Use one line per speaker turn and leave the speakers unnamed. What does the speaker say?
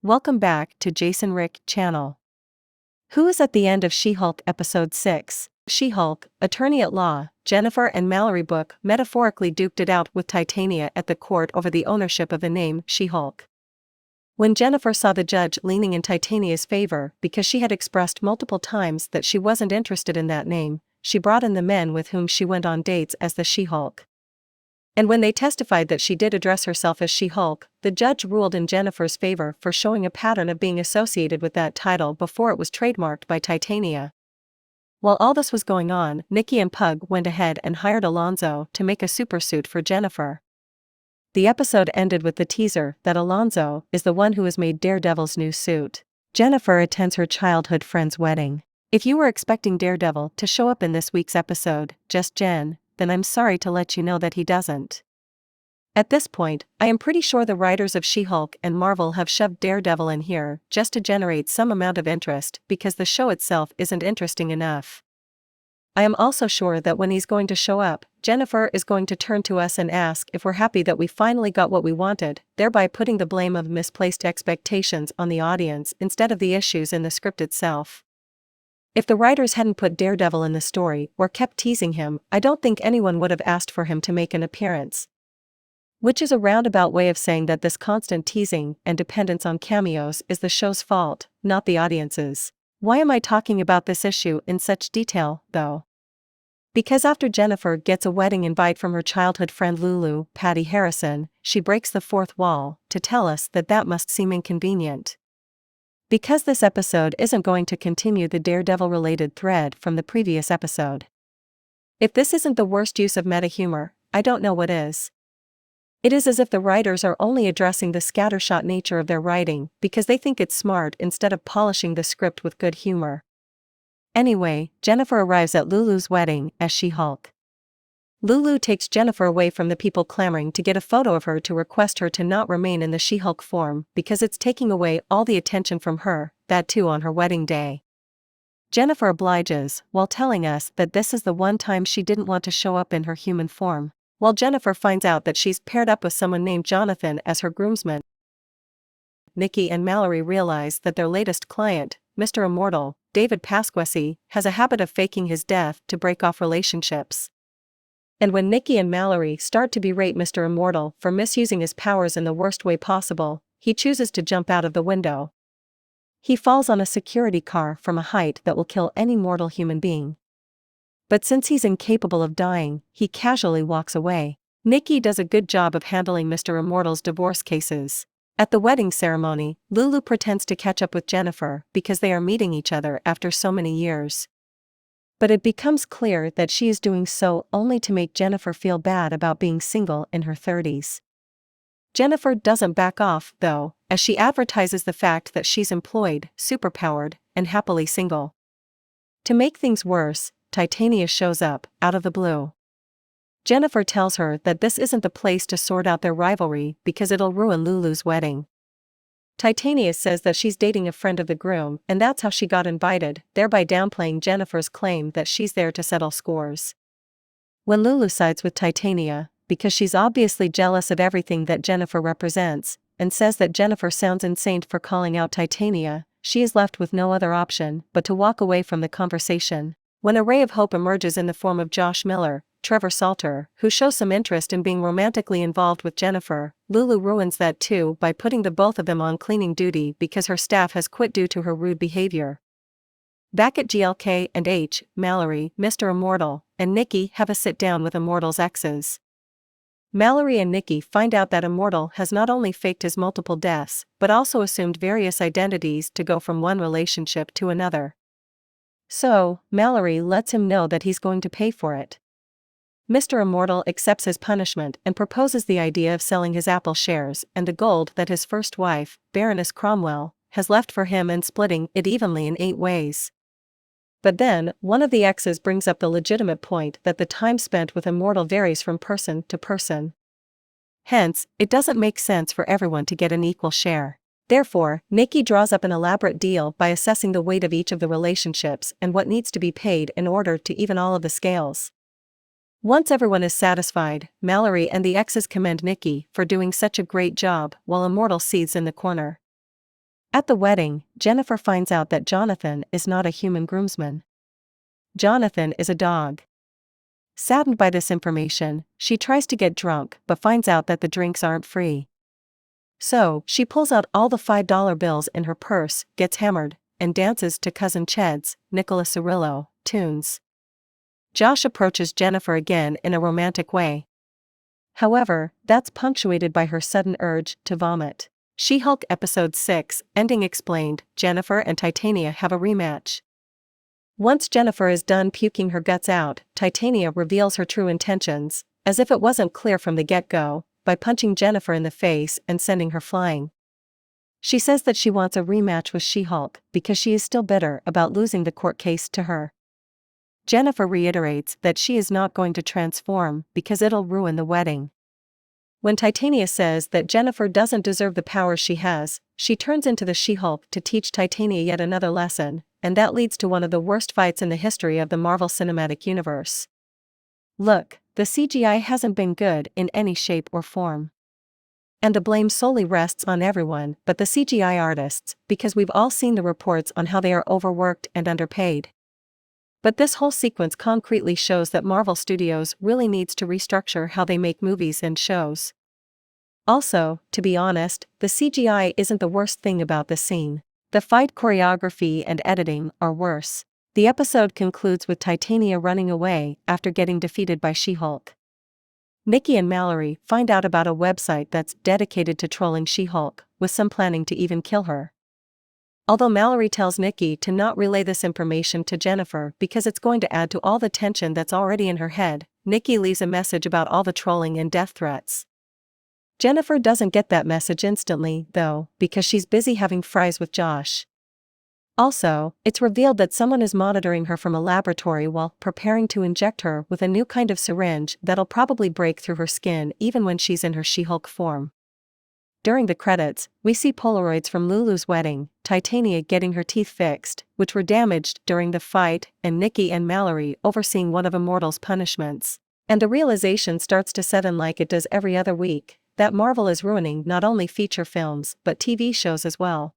Welcome back to Jason Rick channel. Who is at the end of She-Hulk episode 6? She-Hulk, attorney at law, Jennifer and Mallory Book metaphorically duked it out with Titania at the court over the ownership of the name She-Hulk. When Jennifer saw the judge leaning in Titania's favor because she had expressed multiple times that she wasn't interested in that name, she brought in the men with whom she went on dates as the She-Hulk. And when they testified that she did address herself as She-Hulk, the judge ruled in Jennifer's favor for showing a pattern of being associated with that title before it was trademarked by Titania. While all this was going on, Nikki and Pug went ahead and hired Alonzo to make a supersuit for Jennifer. The episode ended with the teaser that Alonzo is the one who has made Daredevil's new suit. Jennifer attends her childhood friend's wedding. If you were expecting Daredevil to show up in this week's episode, just Jen, then I'm sorry to let you know that he doesn't. At this point, I am pretty sure the writers of She-Hulk and Marvel have shoved Daredevil in here just to generate some amount of interest because the show itself isn't interesting enough. I am also sure that when he's going to show up, Jennifer is going to turn to us and ask if we're happy that we finally got what we wanted, thereby putting the blame of misplaced expectations on the audience instead of the issues in the script itself. If the writers hadn't put Daredevil in the story or kept teasing him, I don't think anyone would have asked for him to make an appearance. Which is a roundabout way of saying that this constant teasing and dependence on cameos is the show's fault, not the audience's. Why am I talking about this issue in such detail, though? Because after Jennifer gets a wedding invite from her childhood friend Lulu, Patty Harrison, she breaks the fourth wall to tell us that that must seem inconvenient. Because this episode isn't going to continue the Daredevil-related thread from the previous episode. If this isn't the worst use of meta-humor, I don't know what is. It is as if the writers are only addressing the scattershot nature of their writing because they think it's smart instead of polishing the script with good humor. Anyway, Jennifer arrives at Lulu's wedding as She-Hulk. Lulu takes Jennifer away from the people clamoring to get a photo of her to request her to not remain in the She-Hulk form because it's taking away all the attention from her, that too on her wedding day. Jennifer obliges, while telling us that this is the one time she didn't want to show up in her human form. While Jennifer finds out that she's paired up with someone named Jonathan as her groomsman, Nikki and Mallory realize that their latest client, Mr. Immortal, David Pasquesi, has a habit of faking his death to break off relationships. And when Nikki and Mallory start to berate Mr. Immortal for misusing his powers in the worst way possible, he chooses to jump out of the window. He falls on a security car from a height that will kill any mortal human being. But since he's incapable of dying, he casually walks away. Nikki does a good job of handling Mr. Immortal's divorce cases. At the wedding ceremony, Lulu pretends to catch up with Jennifer because they are meeting each other after so many years. But it becomes clear that she is doing so only to make Jennifer feel bad about being single in her 30s. Jennifer doesn't back off, though, as she advertises the fact that she's employed, superpowered, and happily single. To make things worse, Titania shows up, out of the blue. Jennifer tells her that this isn't the place to sort out their rivalry because it'll ruin Lulu's wedding. Titania says that she's dating a friend of the groom and that's how she got invited, thereby downplaying Jennifer's claim that she's there to settle scores. When Lulu sides with Titania, because she's obviously jealous of everything that Jennifer represents, and says that Jennifer sounds insane for calling out Titania, she is left with no other option but to walk away from the conversation. When a ray of hope emerges in the form of Josh Miller, Trevor Salter, who shows some interest in being romantically involved with Jennifer, Lulu ruins that too by putting the both of them on cleaning duty because her staff has quit due to her rude behavior. Back at GLK and H, Mallory, Mr. Immortal, and Nikki have a sit-down with Immortal's exes. Mallory and Nikki find out that Immortal has not only faked his multiple deaths, but also assumed various identities to go from one relationship to another. So, Mallory lets him know that he's going to pay for it. Mr. Immortal accepts his punishment and proposes the idea of selling his Apple shares and the gold that his first wife, Baroness Cromwell, has left for him and splitting it evenly in 8 ways. But then, one of the exes brings up the legitimate point that the time spent with Immortal varies from person to person. Hence, it doesn't make sense for everyone to get an equal share. Therefore, Nikki draws up an elaborate deal by assessing the weight of each of the relationships and what needs to be paid in order to even all of the scales. Once everyone is satisfied, Mallory and the exes commend Nikki for doing such a great job while Immortal seethes in the corner. At the wedding, Jennifer finds out that Jonathan is not a human groomsman. Jonathan is a dog. Saddened by this information, she tries to get drunk but finds out that the drinks aren't free. So, she pulls out all the $5 bills in her purse, gets hammered, and dances to Cousin Ched's, Nicholas Cirillo, tunes. Josh approaches Jennifer again in a romantic way. However, that's punctuated by her sudden urge to vomit. She-Hulk Episode 6, Ending Explained, Jennifer and Titania have a rematch. Once Jennifer is done puking her guts out, Titania reveals her true intentions, as if it wasn't clear from the get-go, by punching Jennifer in the face and sending her flying. She says that she wants a rematch with She-Hulk because she is still bitter about losing the court case to her. Jennifer reiterates that she is not going to transform because it'll ruin the wedding. When Titania says that Jennifer doesn't deserve the powers she has, she turns into the She-Hulk to teach Titania yet another lesson, and that leads to one of the worst fights in the history of the Marvel Cinematic Universe. Look, the CGI hasn't been good in any shape or form. And the blame solely rests on everyone but the CGI artists, because we've all seen the reports on how they are overworked and underpaid. But this whole sequence concretely shows that Marvel Studios really needs to restructure how they make movies and shows. Also, to be honest, the CGI isn't the worst thing about this scene. The fight choreography and editing are worse. The episode concludes with Titania running away after getting defeated by She-Hulk. Nikki and Mallory find out about a website that's dedicated to trolling She-Hulk, with some planning to even kill her. Although Mallory tells Nikki to not relay this information to Jennifer because it's going to add to all the tension that's already in her head, Nikki leaves a message about all the trolling and death threats. Jennifer doesn't get that message instantly, though, because she's busy having fries with Josh. Also, it's revealed that someone is monitoring her from a laboratory while preparing to inject her with a new kind of syringe that'll probably break through her skin even when she's in her She-Hulk form. During the credits, we see Polaroids from Lulu's wedding, Titania getting her teeth fixed, which were damaged during the fight, and Nikki and Mallory overseeing one of Immortal's punishments. And the realization starts to set in like it does every other week, that Marvel is ruining not only feature films but TV shows as well.